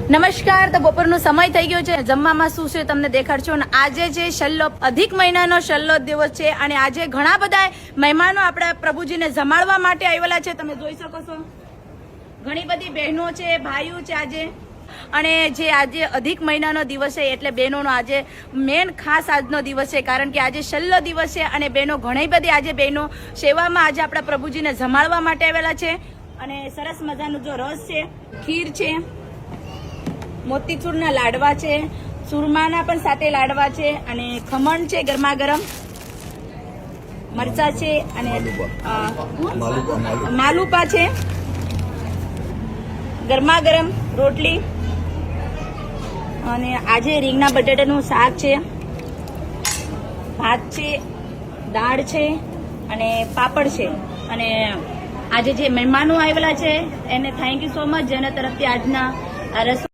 નમસ્કાર. તો બપોરનો સમય થઈ ગયો છે. જમવામાં શું છે તમને દેખાડશો. અને આજે છે છેલ્લો અધિક મહિનાનો છેલ્લો દિવસ છે અને આજે ઘણા બધા મહેમાનો આપણા પ્રભુજીને જમાડવા માટે આવેલા છે. તમે જોઈ શકો છો ઘણી બધી બહેનો છે, ભાઈઓ છે આજે. અને જે આજે અધિક મહિનાનો દિવસ છે એટલે બહેનોનો આજે મેન ખાસ આજનો દિવસ છે, કારણ કે આજે છેલ્લો દિવસ છે અને બહેનો ઘણી બધી આજે બહેનો સેવામાં આજે આપણા પ્રભુજીને જમાડવા માટે આવેલા છે. અને સરસ મજાનો જો રસ છે, ખીર છે, મોતીચૂરના લાડવા છે, ચૂરમાના પણ સાથે લાડવા છે અને ખમણ છે ગરમા ગરમ, મરચા છે અને માલુપા છે, ગરમા ગરમ રોટલી અને આજે રીંગણા બટાટાનું શાક છે, ભાત છે, દાળ છે અને પાપડ છે. અને આજે જે મહેમાનો આવેલા છે એને થેન્ક યુ સો મચ, જેના તરફથી આજના રસોઈ